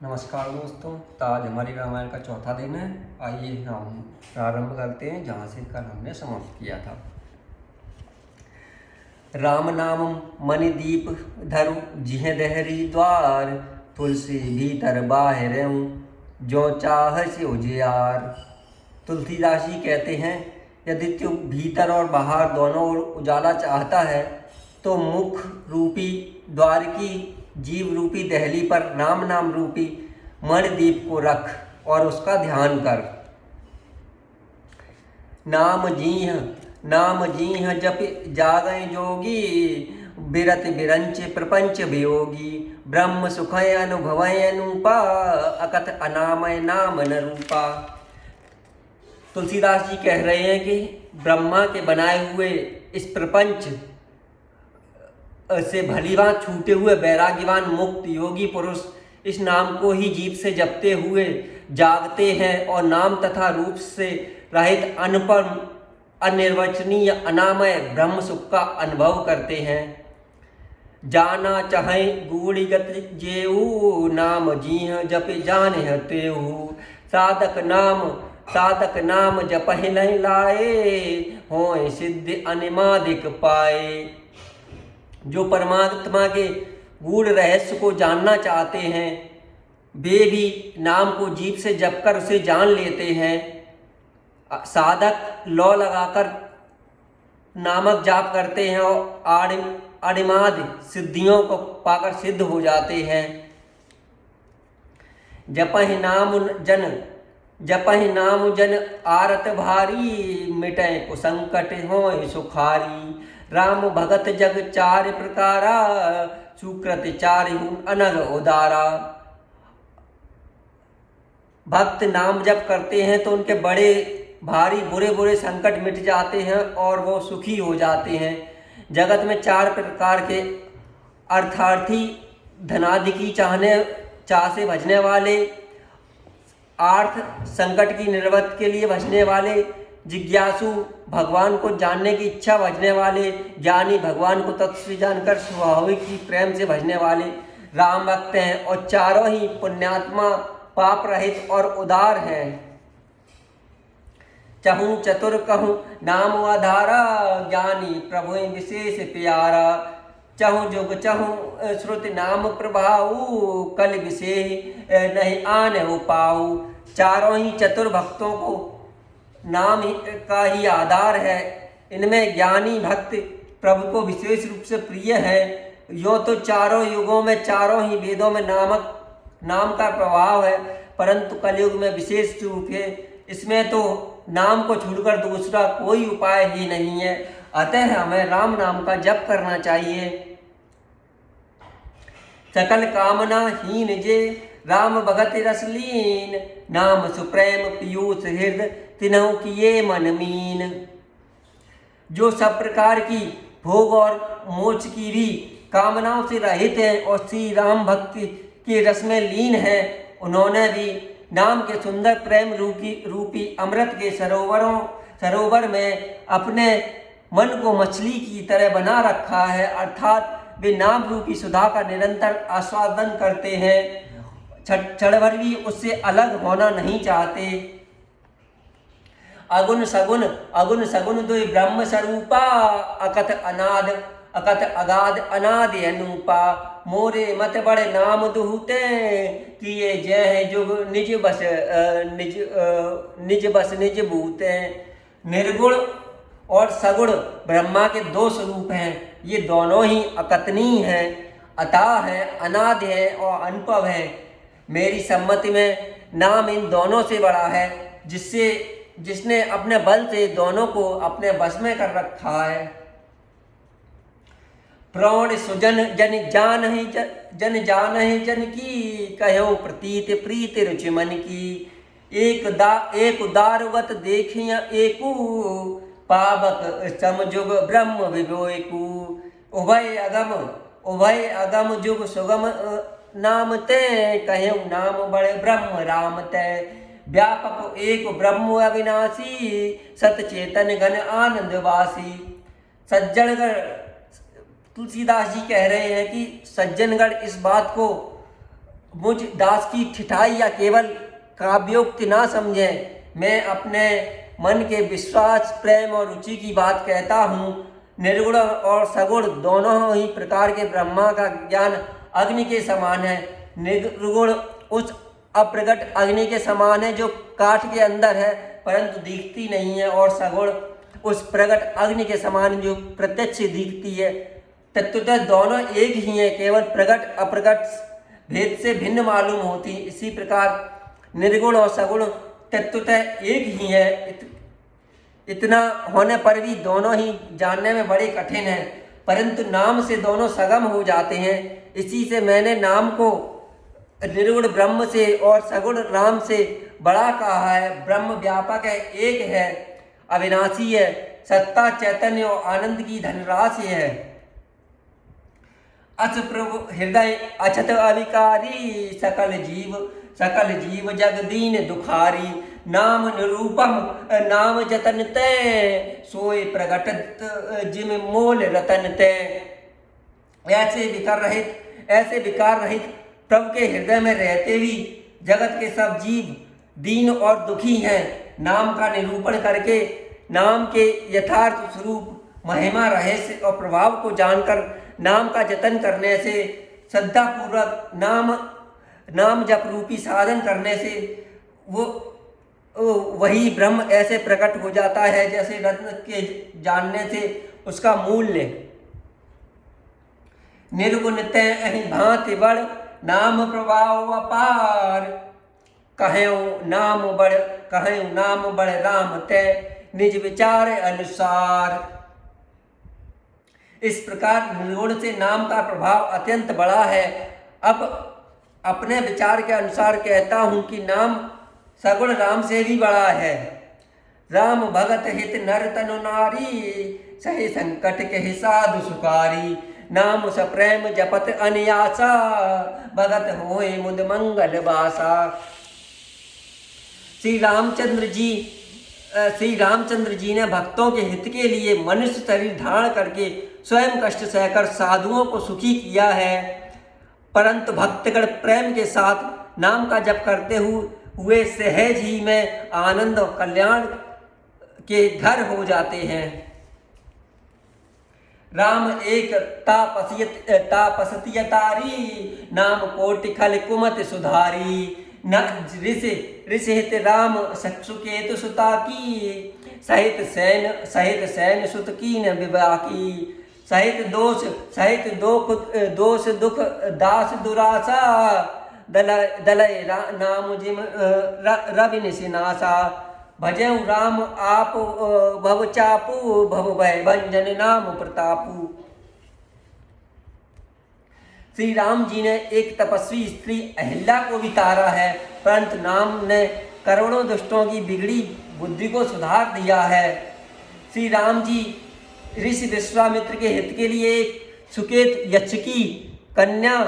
नमस्कार दोस्तों। तो आज हमारी रामायण का चौथा दिन है। आइए हम प्रारंभ करते हैं जहाँ से कल हमने समाप्त किया था। राम नाम मणि दीप धरु जिह दहरी द्वार, तुलसी भीतर बाहर जो चाह से उजियार। तुलसीदास जी कहते हैं, यदि तू भीतर और बाहर दोनों ओर उजाला चाहता है तो मुख रूपी द्वार की जीव रूपी दहली पर राम नाम रूपी मणिदीप को रख और उसका ध्यान कर। नाम जीह जप जागय जोगी, बिरत बिरंच प्रपंच वियोगी। ब्रह्म सुखय अनुभवय अनुपा, अकथ अनामय नाम न रूपा। तुलसीदास जी कह रहे हैं कि ब्रह्मा के बनाए हुए इस प्रपंच से भलीभांत छूटे हुए वैराग्यवान मुक्त योगी पुरुष इस नाम को ही जीव से जपते हुए जागते हैं और नाम तथा रूप से रहित अनुपम अनिर्वचनीय अनामय ब्रह्म सुख का अनुभव करते हैं। जाना चाहे गूढ़िगत जेऊ, नाम जीह जप जाने तेऊ। साधक नाम जपहि नहीं लाए, होय सिद्धि अनिमादिक पाए। जो परमात्मा के गूढ़ रहस्य को जानना चाहते हैं वे भी नाम को जीभ से जपकर उसे जान लेते हैं। साधक लौ लगाकर नामक जाप करते हैं और अणिमाद सिद्धियों को पाकर सिद्ध हो जाते हैं। जपहि नाम जन आरत भारी, मिटय को संकट होय सुखारी। राम भगत जग चार प्रकारा, सुकृत चारि अनग उदारा। भक्त नाम जप करते हैं तो उनके बड़े भारी बुरे संकट मिट जाते हैं और वो सुखी हो जाते हैं। जगत में चार प्रकार के अर्थार्थी, धनादि की चाह से भजने वाले, आर्थ संकट की निवृत्ति के लिए भजने वाले, जिज्ञासु भगवान को जानने की इच्छा भजने वाले, ज्ञानी भगवान को तत्व से जानकर स्वाभाविक ही प्रेम से भजने वाले राम भक्त हैं। और चारों ही पुण्यात्मा, पाप रहित और उदार हैं। चहूँ चतुर कहूँ नाम आधारा, ज्ञानी प्रभु विशेष प्यारा। चहूँ जुग चहूँ श्रुति नाम प्रभाऊ, कल विशेष नहीं आने हो पाऊ। चारों ही चतुर भक्तों को नाम का ही आधार है। इनमें ज्ञानी भक्त प्रभु को विशेष रूप से प्रिय है। यो तो चारों युगों में चारों ही वेदों में नाम का प्रभाव है, परंतु कलयुग में विशेष रूप है। इसमें तो नाम को छोड़कर दूसरा कोई उपाय ही नहीं है। अतः हमें राम नाम का जप करना चाहिए। सकल कामना हीन जे, राम भगत रस लीन। नाम सुप्रेम पीयूष हृदय, तिन्हु किए मन मीन। जो सब प्रकार की भोग और मोक्ष की भी कामनाओं से रहित हैं और श्री राम भक्ति के रस में लीन है, उन्होंने भी नाम के सुंदर प्रेम रूपी अमृत के सरोवर में अपने मन को मछली की तरह बना रखा है। अर्थात वे नाम रूपी सुधा का निरंतर आस्वादन करते हैं, क्षण भर भी उससे अलग होना नहीं चाहते। अगुण सगुण दुई ब्रह्म स्वरूपा, अकथ अगाध अनादि अनुपा। मोरे मत बड़े नाम दुहते, किए जय जुग निज बस निज भूते। निर्गुण और सगुण ब्रह्मा के दो स्वरूप हैं। ये दोनों ही अकथनीय हैं, अतः है, अनादि है और अनुभव है। मेरी सम्मति में नाम इन दोनों से बड़ा है, जिसने अपने बल से दोनों को अपने वश में कर रखा है। प्राण सुजन जन जानहि जन की, कहो प्रतीत प्रीत रुचि मन की। एक उदारवत देखिया एकू, पावक समजुग ब्रह्म विवेकू। उभय अगम जुग सुगम नाम ते, कहो नाम बड़े ब्रह्म राम ते। व्यापक एक ब्रह्म अविनाशी, सत चेतन घन आनंदवासी। सज्जनगण, तुलसीदास जी कह रहे हैं कि सज्जनगण इस बात को मुझ दास की ठिठाई या केवल काव्योक्ति ना समझें। मैं अपने मन के विश्वास, प्रेम और रुचि की बात कहता हूँ। निर्गुण और सगुण दोनों ही प्रकार के ब्रह्मा का ज्ञान अग्नि के समान है। निर्गुण उस अप्रगट अग्नि के समान है जो काठ के अंदर है परंतु दिखती नहीं है, और सगुण उस प्रगट अग्नि के समान जो प्रत्यक्ष दिखती है। तत्वतः दोनों एक ही हैं, केवल प्रगट अप्रगट भेद से भिन्न मालूम होती। इसी प्रकार निर्गुण और सगुण तत्वतः एक ही है। इतना होने पर भी दोनों ही जानने में बड़े कठिन हैं, परंतु नाम से दोनों सगम हो जाते हैं। इसी से मैंने नाम को निर्गुण ब्रह्म से और सगुण राम से बड़ा कहा है। ब्रह्म व्यापक है, एक है, अविनाशी है, सत्ता, चैतन्य और आनंद की धनराशि है। अस प्रभु हृदय अछत अविकारी, सकल जीव जग दीन दुखारी। नाम निरूपम नाम जतन तय, सोए प्रगटत जिम मोल रतन तय। ऐसे विकार रहित प्रभु के हृदय में रहते भी जगत के सब जीव दीन और दुखी हैं। नाम का निरूपण करके नाम के यथार्थ स्वरूप, महिमा, रहस्य और प्रभाव को जानकर नाम का जतन करने से, श्रद्धा पूर्वक नाम जप रूपी साधन करने से वही ब्रह्म ऐसे प्रकट हो जाता है जैसे रत्न के जानने से उसका मूल्य। निर्गुण तय अहि भांति बड़, नाम प्रभाव अपार। कहें नाम बड़ राम तय, निज विचार अनुसार। इस प्रकार निर्गुण से नाम का प्रभाव अत्यंत बड़ा है। अब अपने विचार के अनुसार कहता हूँ कि नाम सगुण राम से भी बड़ा है। राम भगत हित नर तनु नारी, सही संकट के साधु सुकारी। नाम सप्रेम जपत अनियासा, भगत होए मुद मंगल बासा। श्री रामचंद्र जी ने भक्तों के हित के लिए मनुष्य शरीर धारण करके स्वयं कष्ट सहकर साधुओं को सुखी किया है। परंतु भक्तगण प्रेम के साथ नाम का जप करते हुए सहज ही में आनंद और कल्याण के घर हो जाते हैं। राम एक तापसतियतारी, नाम कोटि खल कुमत सुधारी। न ऋषिहित राम सुकेतु सुता की, सहित सैन सुत की न विवाह की। सहित दोष दुख दास दुरासा, दलय नाम जिम रवि निशिनासा। भजऊ राम आप भव चापू, भव भय भंजन नाम प्रतापू। श्री राम जी ने एक तपस्वी स्त्री अहिल्या को भी तारा है, परंतु नाम ने करोड़ों दुष्टों की बिगड़ी बुद्धि को सुधार दिया है। श्री राम जी ऋषि विश्वामित्र के हित के लिए एक सुकेत यक्ष की कन्या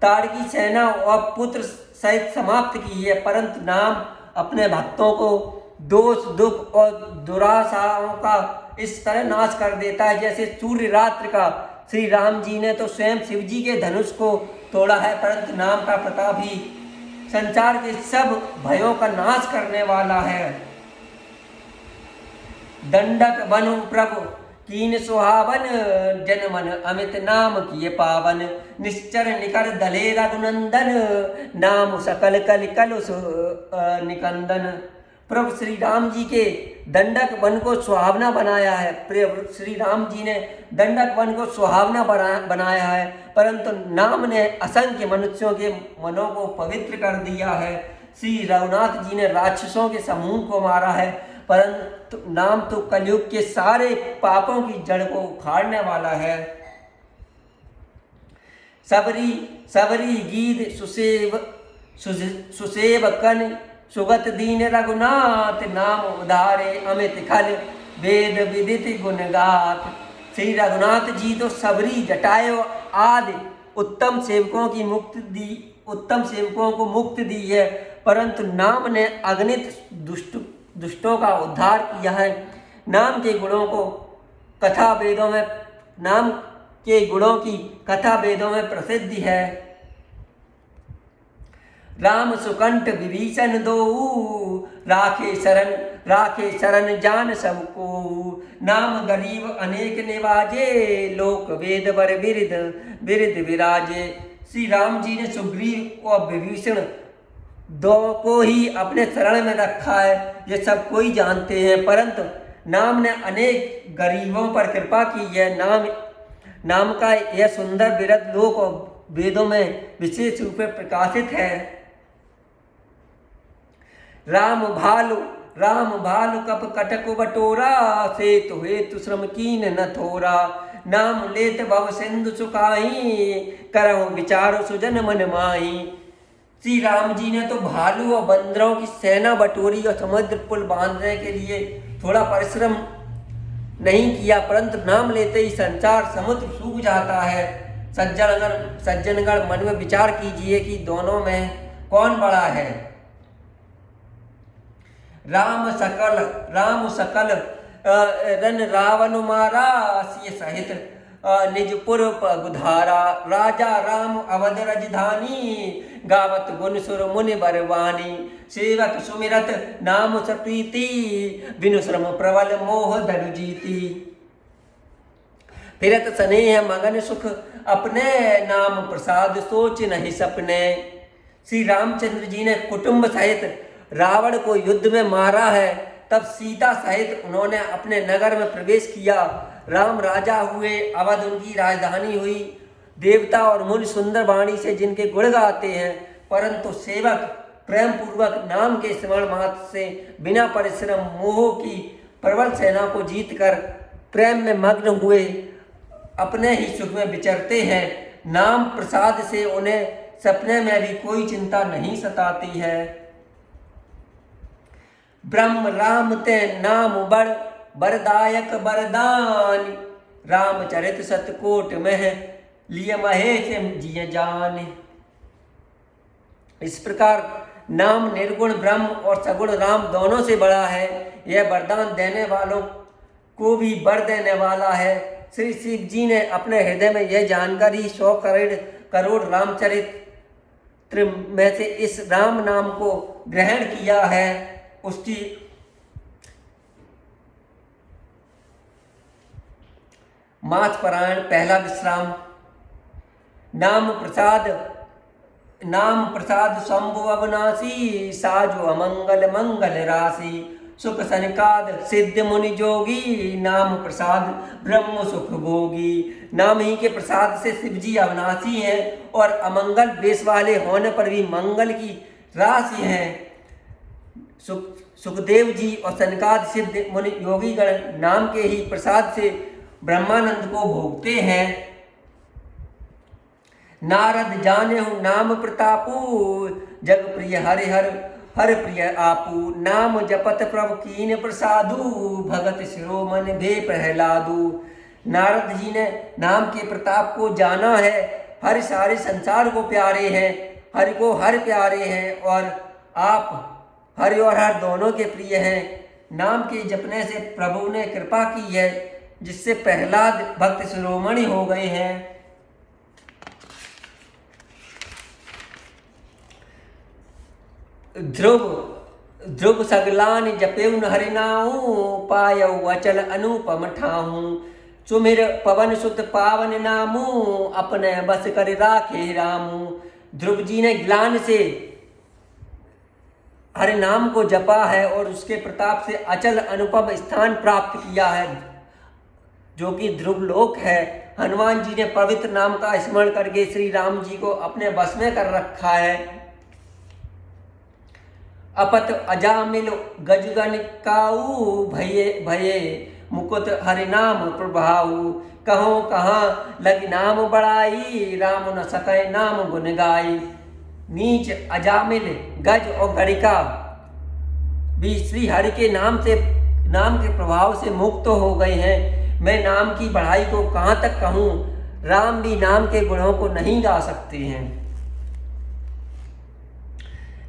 ताड़की सेना और पुत्र सहित समाप्त की है, परंतु नाम अपने भक्तों को दोष दुख और दुराशाओं का इस तरह नाश कर देता है जैसे सूर्य रात्रि का। श्री राम जी ने तो स्वयं शिव जी के धनुष को तोड़ा है, परंतु नाम का प्रताप ही संसार के सब भयों का नाश करने वाला है। दंडक बनु प्रभु कीन सुहावन, जनमन अमित नाम किए पावन। निश्चर निकर दले रघुनंदन, नाम सकल कल कलुष निकंदन। प्रभु श्री राम जी के दंडक वन को सुहावना बनाया है। प्रभु श्री राम जी ने दंडक वन को सुहावना बनाया है, परंतु नाम ने असंख्य मनुष्यों के मनों को पवित्र कर दिया है। श्री रघुनाथ जी ने राक्षसों के समूह को मारा है, परंतु नाम तो कलयुग के सारे पापों की जड़ को उखाड़ने वाला है। सबरी गीत सुसेव कन, सुगत दीन रघुनाथ। नाम उधारे अमित खल, वेद विदित गुण गात। श्री रघुनाथ जी तो सबरी जटाएं आदि उत्तम सेवकों को मुक्ति दी है, परंतु नाम ने अगणित दुष्टों का उद्धार किया है। नाम के गुणों की कथा वेदों में प्रसिद्धि है। राम सुकंठ विभीषण दोऊ, राखे शरण जान सबको। नाम गरीब अनेक निवाजे, लोक वेद बर बिरद विराजे। श्री राम जी ने सुग्रीव और विभीषण दो को ही अपने शरण में रखा है, ये सब कोई जानते हैं, परंतु नाम ने अनेक गरीबों पर कृपा की है। नाम का यह सुंदर बिरद लोक और वेदों में विशेष रूप में प्रकाशित है। राम भालु कप कटक बटोरा, सेतु हेतु श्रम कीन न थोरा। नाम लेत भव सिंधु सुखाही, करहु विचारो सुजन मन माही। श्री राम जी ने तो भालू और बंदरों की सेना बटोरी और समुद्र पुल बांधने के लिए थोड़ा परिश्रम नहीं किया, परंतु नाम लेते ही संसार समुद्र सूख जाता है। सज्जनगण मन में विचार कीजिए कि दोनों में कौन बड़ा है। राम सकल रन रावण मारा, सिय सहित निजपुर गुधारा। राजा राम अवध राजधानी, गावत गुण सुर मुनि बरवानी। सेवक सुमिरत नाम सप्रीति, बिनु श्रम प्रबल मोह धनु जीती। फिरत स्नेह मगन सुख अपने, नाम प्रसाद सोच नहीं सपने। श्री रामचंद्र जी ने कुटुंब सहित रावण को युद्ध में मारा है, तब सीता सहित उन्होंने अपने नगर में प्रवेश किया। राम राजा हुए, अवध उनकी राजधानी हुई। देवता और मुनि सुंदर वाणी से जिनके गुण गाते हैं, परंतु सेवक प्रेम पूर्वक नाम के स्मरण मात्र से बिना परिश्रम मोह की प्रबल सेना को जीतकर प्रेम में मग्न हुए अपने ही सुख में विचरते हैं। नाम प्रसाद से उन्हें सपने में भी कोई चिंता नहीं सताती है। ब्रह्म राम ते नाम बरदायक बरदान, रामचरित सतकोट में लिय महेश जिय जान। इस प्रकार नाम निर्गुण ब्रह्म और सगुण राम दोनों से बड़ा है। यह वरदान देने वालों को भी वर देने वाला है। श्री शिव जी ने अपने हृदय में यह जानकर ही 100 करोड़ रामचरित्र में से इस राम नाम को ग्रहण किया है। उसकी मास पारायण पहला विश्राम। नाम प्रसाद शंभु अविनाशी, साजो अमंगल मंगल राशि। सुख सनकाद सिद्ध मुनि जोगी, नाम प्रसाद ब्रह्म सुख भोगी। नाम ही के प्रसाद से शिव जी अविनाशी हैं और अमंगल वेश वाले होने पर भी मंगल की राशि हैं। सुखदेव जी और सनकाद सिद्ध मुनि योगी गण नाम के ही प्रसाद से ब्रह्मानंद को भोगते हैं। नारद जाने हूँ नाम प्रतापू, जग प्रिय हर प्रिय आपू। नाम जपत प्रभु कीन प्रसादु, भगत शिरोमन भे प्रहलादु। नारद जी ने नाम के प्रताप को जाना है। हर सारे संसार को प्यारे हैं, हरि को हर प्यारे हैं और आप हरि और हर दोनों के प्रिय हैं। नाम के जपने से प्रभु ने कृपा की है, जिससे प्रहलाद भक्त शिरोमणि हो गए हैं। ध्रुव सगलान जपेउन हरिनाऊ, पायऊ अचल अनुपम ठाहू। सुमिर पवन सुत पावन नामू, अपने बस कर राखे रामू। ध्रुव जी ने ग्लान से हरि नाम को जपा है और उसके प्रताप से अचल अनुपम स्थान प्राप्त किया है, जो कि ध्रुव लोक है। हनुमान जी ने पवित्र नाम का स्मरण करके श्री राम जी को अपने बस में कर रखा है। अपत अजामिल गजगन काऊ, भये मुकुट हरि नाम प्रभाऊ। कहो कहाँ लग नाम बड़ाई, राम न सके नाम गुन गाई। नीच अजामिल गज और गणिका भी श्री हरि के नाम के प्रभाव से मुक्त हो गए हैं। मैं नाम की बढ़ाई को कहाँ तक कहूँ, राम भी नाम के गुणों को नहीं गा सकते हैं।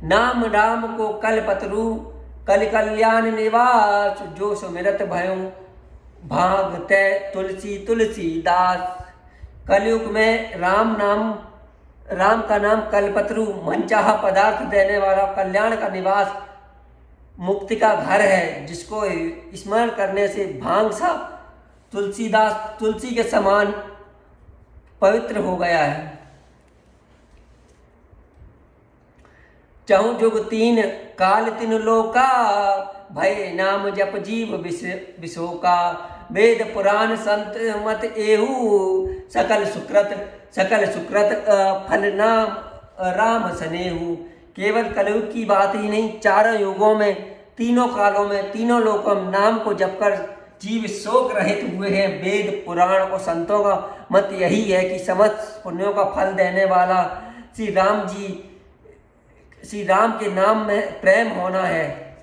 नाम राम को कलपतरु, कल कल्याण निवास। जो सुमिरत भयो भागते तुलसी दास। कलयुग में राम नाम राम का नाम कल्पतरु, मनचाहा पदार्थ देने वाला, कल्याण का निवास, मुक्ति का घर है, जिसको स्मरण करने से भांग सा तुलसीदास तुलसी के समान पवित्र हो गया है। चहु जुग तीन काल तीन लोका, भय नाम जप जीव विशोका, वेद पुराण संत मत एहू, सकल सुकृत फल नाम राम सनेहू। केवल कलयुग की बात ही नहीं, चारों युगों में, तीनों कालों में, तीनों लोकों में नाम को जपकर जीव शोक रहित हुए हैं। वेद पुराण और संतों का मत यही है कि समस्त पुण्यों का फल देने वाला श्री राम के नाम में प्रेम होना है।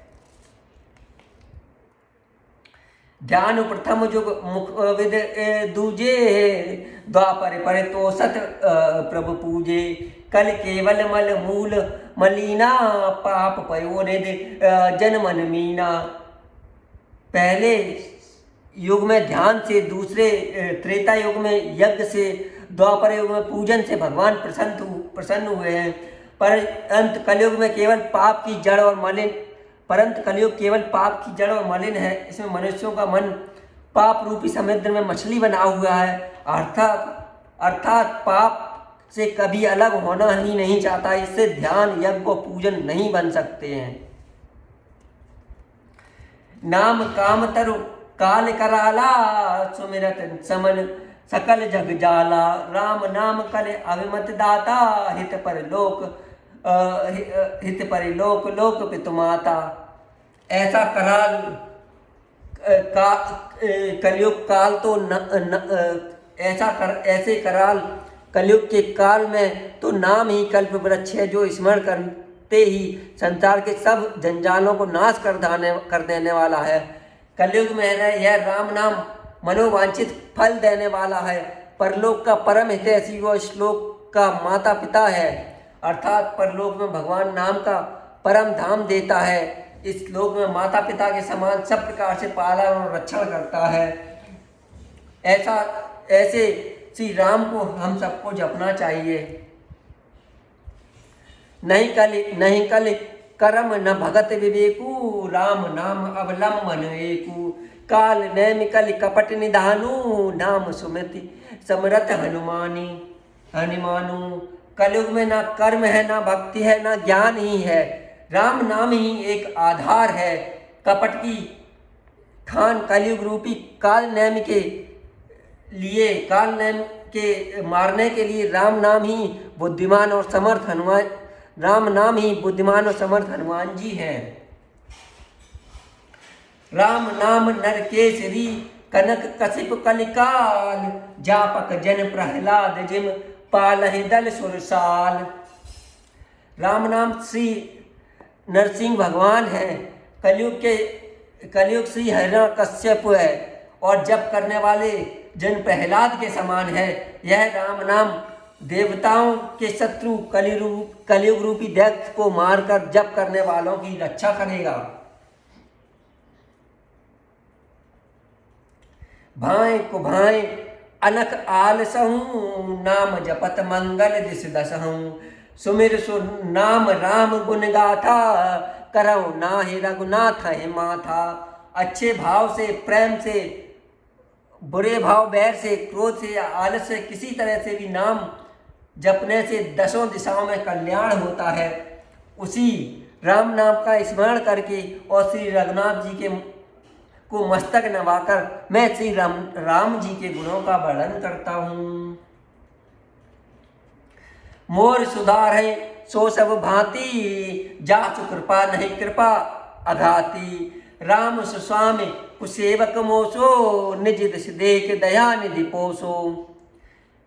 ध्यान प्रथम जुग मुख विद दूजे, द्वापर पर तो सत प्रभु पूजे, कल केवल मल मूल मलीना, पाप पयो निधि जन मन मीना। पहले युग में ध्यान से, दूसरे त्रेता युग में यज्ञ से, द्वापर युग में पूजन से भगवान प्रसन्न हुए हैं। परंतु कलयुग में केवल पाप की जड़ और मलिन है। इसमें मनुष्यों का मन पाप रूपी समुद्र में मछली बना हुआ है, अर्थात पाप से कभी अलग होना ही नहीं चाहता। इससे ध्यान, यज्ञ और पूजन नहीं बन सकते हैं। नाम काम तरु काल कराला, सुमिरत समन सकल जग जाला, राम नाम कल अभिमत दाता, हित पर लोक लोक पितु माता। ऐसा कराल कलयुग काल तो ऐसे कराल कलयुग के काल में तो नाम ही कल्प वृक्ष है, जो स्मरण करते ही संसार के सब जंजालों को नाश कर देने वाला है। कलयुग में यह राम नाम मनोवांछित फल देने वाला है। परलोक का परम हितैषी वो श्लोक का माता पिता है, अर्थात परलोक में भगवान नाम का परम धाम देता है। इस श्लोक में माता पिता के समान सब प्रकार से पालन और रक्षण करता है। ऐसे श्री राम को हम सबको जपना चाहिए। नहीं कल कर्म न भगत विवेकू, राम नाम अवलंबन एकू, काल नैमिकल कपट निधानु, नाम सुमति समरथ हनुमानु। कलयुग में ना कर्म है, ना भक्ति है, ना ज्ञान ही है। राम नाम ही एक आधार है। कपट की खान कलयुग रूपी काल नैम के मारने के लिए राम नाम ही बुद्धिमान और समर्थ हनुमान जी हैं। राम नाम नरकेसरी कनक कशिप कलिकाल, जापक जन प्रहलाद जिम पालहि दल सुरसाल। राम नाम श्री नरसिंह भगवान है। कलयुग श्री हिरण्यकश्यप है और जप करने वाले जन प्रहलाद के समान है। यह राम नाम देवताओं के शत्रु कलयुग रूपी दैत्य को मारकर जप करने वालों की रक्षा करेगा। भाएं कुभाएं अनक आलसहूँ, नाम जपत मंगल दिस दसहूँ, सुमिर सु नाम राम गुण गाथा, करऊ नाहि रघुनाथ है माथा। अच्छे भाव से, प्रेम से, बुरे भाव, बैर से, क्रोध से या आलस से, किसी तरह से भी नाम जपने से दसों दिशाओं में कल्याण होता है। उसी राम नाम का स्मरण करके और श्री रघुनाथ जी को मस्तक नवाकर मैं श्री राम जी के गुणों का वर्णन करता हूँ। मोर सुधार है सो सब भांति, जासु कृपा नहीं कृपा अघाती। राम सुस्वामी कुसेवक मोसो, निज दिश देख दया निधि पोसो।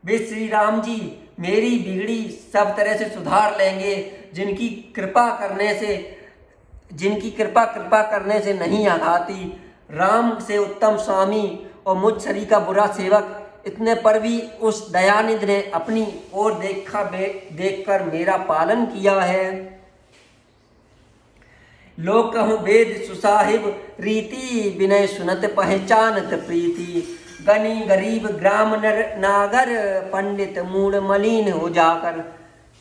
वे श्री राम जी मेरी बिगड़ी सब तरह से सुधार लेंगे, जिनकी कृपा करने से नहीं आघाती। राम से उत्तम स्वामी और मुझ शरीर का बुरा सेवक, इतने पर भी उस दयानिधि ने अपनी ओर देखकर मेरा पालन किया है। लोक कहूँ वेद सुसाहिब रीति, विनय सुनत पहचानत प्रीति। गनी गरीब ग्राम नर नागर, पंडित मूड मलिन हो जाकर।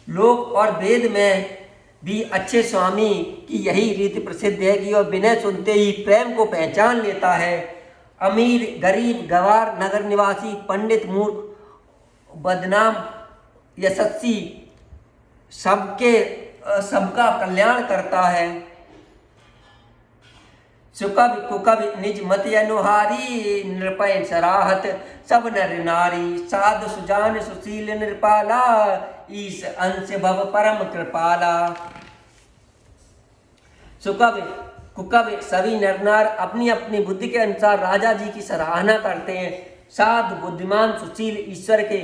लोक और वेद में भी अच्छे स्वामी की यही रीति प्रसिद्ध है कि वह बिना सुनते ही प्रेम को पहचान लेता है। अमीर, गरीब, गवार, नगर निवासी, पंडित, मूर्ख, बदनाम, यशस्वी, सबका कल्याण करता है। सुकवि कुकवि निज मति अनुहारी, नृपय सराहत सब नर नारी। साधु सुजान सुशील नृपाला, ईश अंश भव परम कृपाला। सुकवि कुकवि सभी नर नार अपनी अपनी बुद्धि के अनुसार राजा जी की सराहना करते हैं। साधु, बुद्धिमान, सुशील, ईश्वर के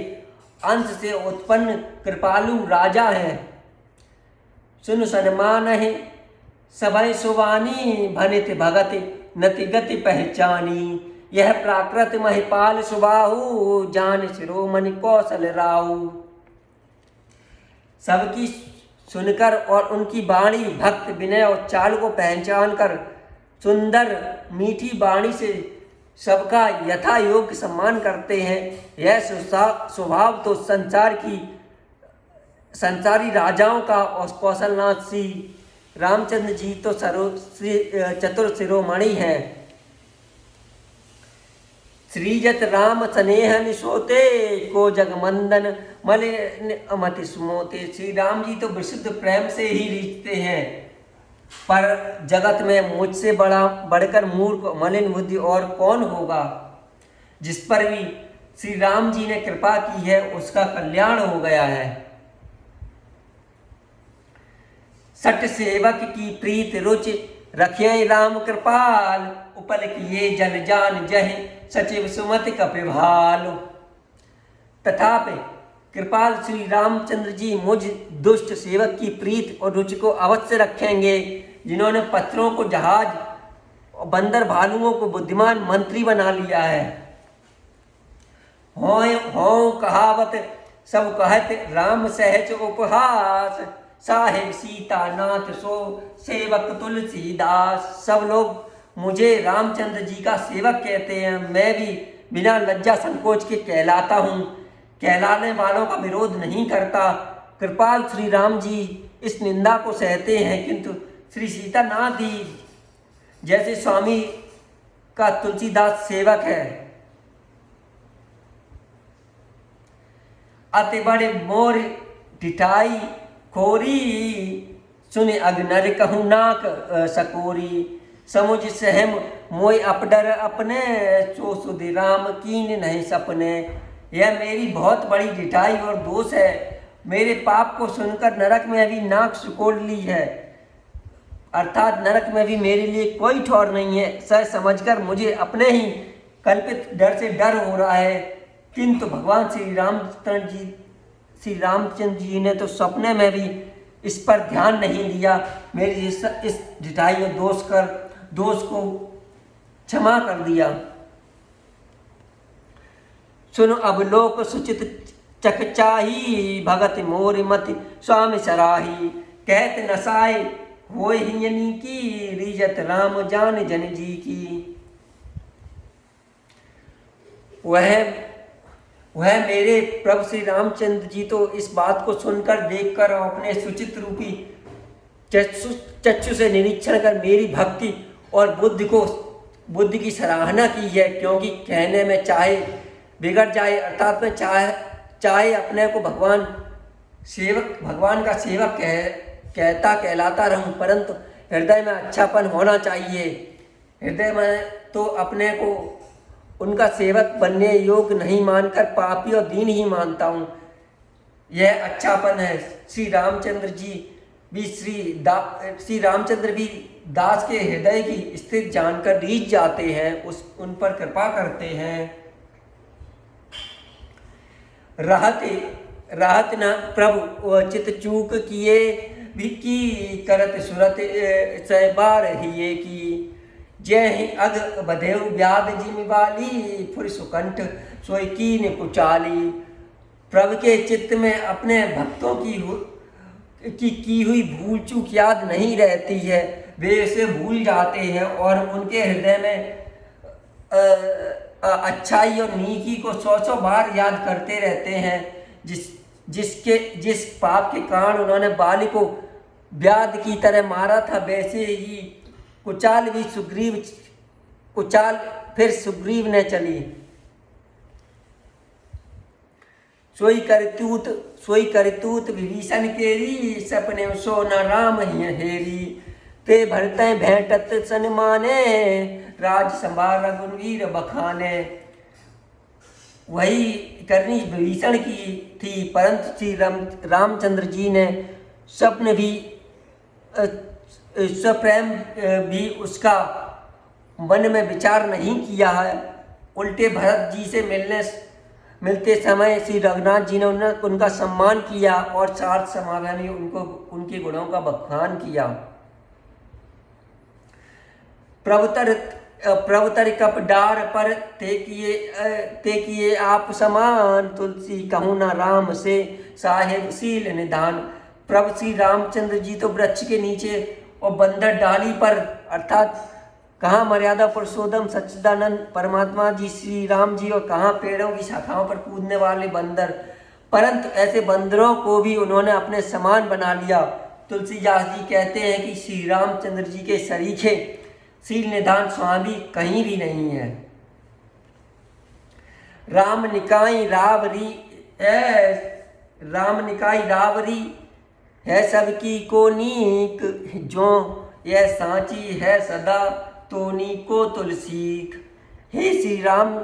अंश से उत्पन्न कृपालु राजा हैं। सुन सन्मान है सभय सुवानी, भनित भगत नति गति पहचानी। यह प्राकृत महिपाल सुबाहु, जान शिरोमणि कौशल राहु। सबकी सुनकर और उनकी वाणी भक्त, विनय और चाल को पहचान कर सुंदर मीठी वाणी से सबका यथा योग्य सम्मान करते हैं। यह स्वभाव तो संसारी राजाओं का और कौशलनाथ श्री रामचंद्र जी तो चतुर शिरोमणि हैं। श्रीजत राम स्नेह निशोते, को जगमंदन मलिन अमति सुमोते। श्री राम जी तो विशुद्ध प्रेम से ही रीझते हैं, पर जगत में मुझसे बढ़कर मूर्ख मलिन बुद्धि और कौन होगा। जिस पर भी श्री राम जी ने कृपा की है उसका कल्याण हो गया है। सट सेवक की प्रीत रुचि, रखे राम कृपाल। उपल किए जन जान जह, सचिव सुमति कपिभाल। तथापि कृपाल श्री रामचंद्र जी मुझ दुष्ट सेवक की प्रीत और रुचि को अवश्य रखेंगे, जिन्होंने पत्थरों को जहाज और बंदर भालुओं को बुद्धिमान मंत्री बना लिया है। हों कहावत सब कहत, राम सहज उपहास। साहेब सीता नाथ सो सेवक तुलसीदास। सब लोग मुझे रामचंद्र जी का सेवक कहते हैं। मैं भी बिना लज्जा संकोच के कहलाता हूँ, कहलाने वालों का विरोध नहीं करता। कृपाल श्री राम जी इस निंदा को सहते हैं, किंतु श्री सीतानाथ ही जैसे स्वामी का तुलसीदास सेवक है। अति बड़े मोर ढिठाई खोरी, सुने अग्नर कहूँ नाक सकोरी। समुझ सहम मोय अपडर अपने, सो सुधि राम कीन नहीं सपने। यह मेरी बहुत बड़ी ढिठाई और दोष है। मेरे पाप को सुनकर नरक में भी नाक सुकोड़ ली है, अर्थात नरक में भी मेरे लिए कोई ठौर नहीं है। सर समझकर मुझे अपने ही कल्पित डर से डर हो रहा है, किंतु भगवान श्री रामचंद्र जी ने तो सपने में भी इस पर ध्यान नहीं दिया। मेरी इस ढिठाई और दोष को क्षमा कर दिया। सुनो अब लोक सुचित चकचाही, भगत मोर मति स्वामी सराही। कहत नसाए होय हियनी की, रीजत राम जान जन जी की। वह मेरे प्रभु श्री रामचंद्र जी तो इस बात को सुनकर, देखकर और अपने सुचित रूपी चक्षु से निरीक्षण कर मेरी भक्ति और बुद्धि की सराहना की है, क्योंकि कहने में चाहे बिगड़ जाए, अर्थात में चाहे अपने को भगवान का सेवक कहलाता रहूं, परंतु हृदय में अच्छापन होना चाहिए। हृदय में तो अपने को उनका सेवक बनने योग्य नहीं मानकर पापी और दीन ही मानता हूँ। यह अच्छापन है। श्री रामचंद्र भी दास के हृदय की स्थिति जानकर रीझ जाते हैं, उन पर कृपा करते हैं। रहत न प्रभु चित चूक किए, विकी करत सुरत सैबार हिये की। जय ही अग बधेव व्याध जिमिवाली, फुर सुकंठ सोई कीन कुचाली। प्रभु के चित्त में अपने भक्तों की हुई भूल चूक याद नहीं रहती है, वे इसे भूल जाते हैं और उनके हृदय में अच्छाई और नीकी को 100 बार याद करते रहते हैं। जिस पाप के कारण उन्होंने बाली को व्याध की तरह मारा था, वैसे ही कुचाल फिर सुग्रीव ने चली। सोई करतूत विभीषण केरी, सपने सो न राम ही हेरी। ते भरते भेंटत सन्माने, राज संभार रघुवीर बखाने। वही करनी विभीषण की थी, परंतु श्री रामचंद्र जी ने स्वप्न भी स्वप्रेम भी उसका मन में विचार नहीं किया है। उल्टे भरत जी से मिलते समय श्री रघुनाथ जी ने उनका सम्मान किया और सार्थ समाधान में उनके गुणों का बखान किया। प्रभुतर कप डार पर ते किए आप समान, तुलसी कहूँ ना राम से साहेब शील निधान। प्रभु श्री रामचंद्र जी तो वृक्ष के नीचे और बंदर डाली पर, अर्थात कहाँ मर्यादा पुरुषोत्तम सच्चिदानंद परमात्मा जी श्री राम जी, और कहाँ पेड़ों की शाखाओं पर कूदने वाले बंदर। परंतु ऐसे बंदरों को भी उन्होंने अपने समान बना लिया। तुलसीदास जी कहते हैं कि श्री रामचंद्र जी के सरीखे शील निधान स्वामी कहीं भी नहीं है। राम निकाई रावरी है सबकी को नीक, जो यह सांची है सदा तोनी को तुलसीक। हे श्री राम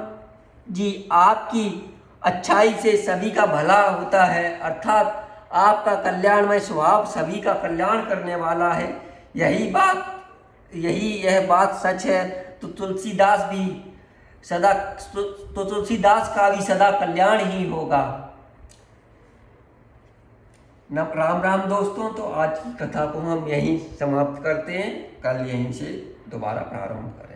जी, आपकी अच्छाई से सभी का भला होता है, अर्थात आपका कल्याणमय स्वभाव सभी का कल्याण करने वाला है। यह बात सच है तो तुलसीदास का भी सदा कल्याण ही होगा। राम राम दोस्तों, तो आज की कथा को हम यहीं समाप्त करते हैं, कल यहीं से दोबारा प्रारंभ करें।